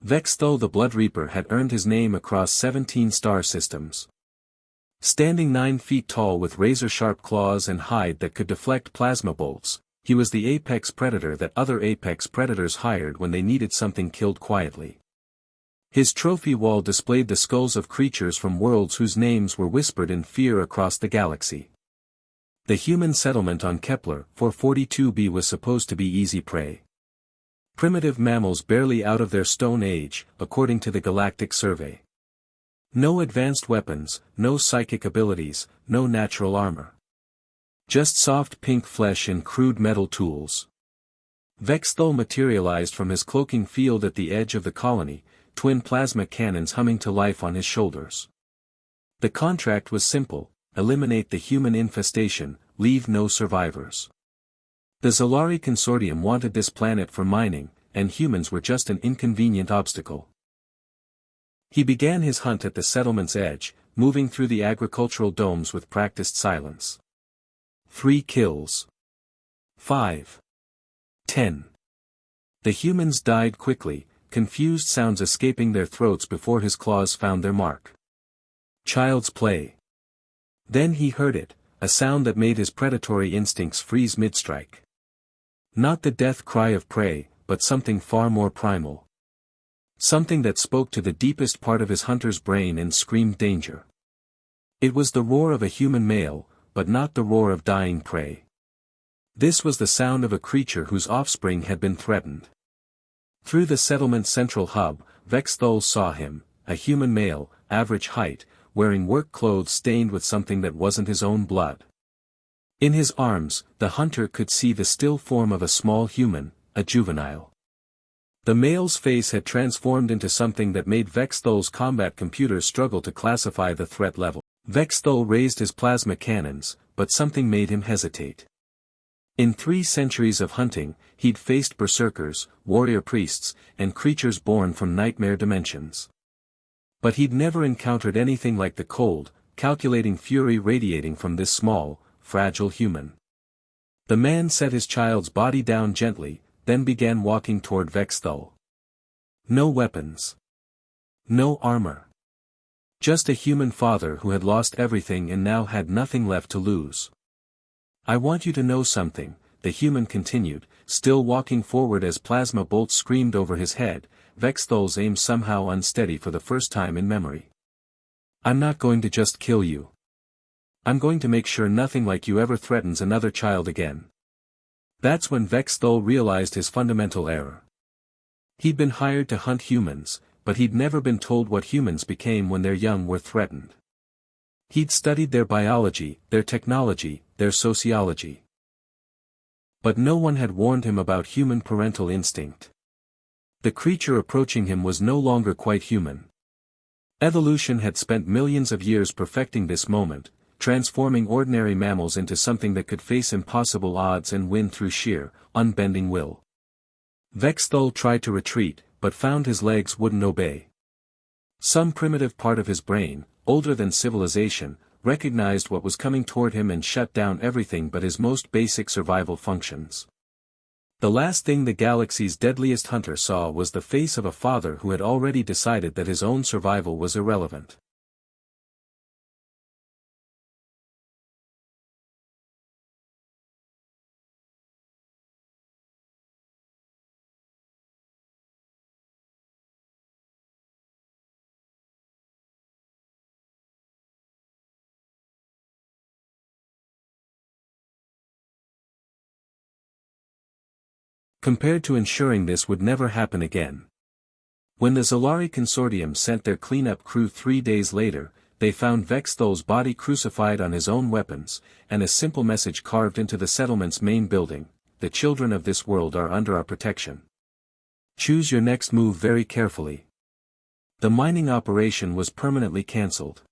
Vexthul the Blood Reaper had earned his name across 17 star systems. Standing 9 feet tall with razor-sharp claws and hide that could deflect plasma bolts, he was the apex predator that other apex predators hired when they needed something killed quietly. His trophy wall displayed the skulls of creatures from worlds whose names were whispered in fear across the galaxy. The human settlement on Kepler 442b was supposed to be easy prey. Primitive mammals barely out of their Stone Age, according to the Galactic Survey. No advanced weapons, no psychic abilities, no natural armor. Just soft pink flesh and crude metal tools. Vexthul materialized from his cloaking field at the edge of the colony, twin plasma cannons humming to life on his shoulders. The contract was simple: eliminate the human infestation, leave no survivors. The Zolari Consortium wanted this planet for mining, and humans were just an inconvenient obstacle. He began his hunt at the settlement's edge, moving through the agricultural domes with practiced silence. 3 kills. 5. 10. The humans died quickly, confused sounds escaping their throats before his claws found their mark. Child's play. Then he heard it, a sound that made his predatory instincts freeze mid-strike. Not the death cry of prey, but something far more primal. Something that spoke to the deepest part of his hunter's brain and screamed danger. It was the roar of a human male, but not the roar of dying prey. This was the sound of a creature whose offspring had been threatened. Through the settlement's central hub, Vexthul saw him, a human male, average height, wearing work clothes stained with something that wasn't his own blood. In his arms, the hunter could see the still form of a small human, a juvenile. The male's face had transformed into something that made Vexthul's combat computer struggle to classify the threat level. Vexthul raised his plasma cannons, but something made him hesitate. In 3 centuries of hunting, he'd faced berserkers, warrior priests, and creatures born from nightmare dimensions. But he'd never encountered anything like the cold, calculating fury radiating from this small, fragile human. The man set his child's body down gently, then began walking toward Vexthul. No weapons. No armor. Just a human father who had lost everything and now had nothing left to lose. I want you to know something, the human continued, still walking forward as plasma bolts screamed over his head, Vexthul's aim somehow unsteady for the first time in memory. I'm not going to just kill you. I'm going to make sure nothing like you ever threatens another child again. That's when Vexthul realized his fundamental error. He'd been hired to hunt humans, but he'd never been told what humans became when their young were threatened. He'd studied their biology, their technology, their sociology. But no one had warned him about human parental instinct. The creature approaching him was no longer quite human. Evolution had spent millions of years perfecting this moment, transforming ordinary mammals into something that could face impossible odds and win through sheer, unbending will. Vexthul tried to retreat, but found his legs wouldn't obey. Some primitive part of his brain, older than civilization, recognized what was coming toward him and shut down everything but his most basic survival functions. The last thing the galaxy's deadliest hunter saw was the face of a father who had already decided that his own survival was irrelevant. Compared to ensuring this would never happen again. When the Zolari Consortium sent their cleanup crew 3 days later, they found Vexthul's body crucified on his own weapons, and a simple message carved into the settlement's main building: the children of this world are under our protection. Choose your next move very carefully. The mining operation was permanently cancelled.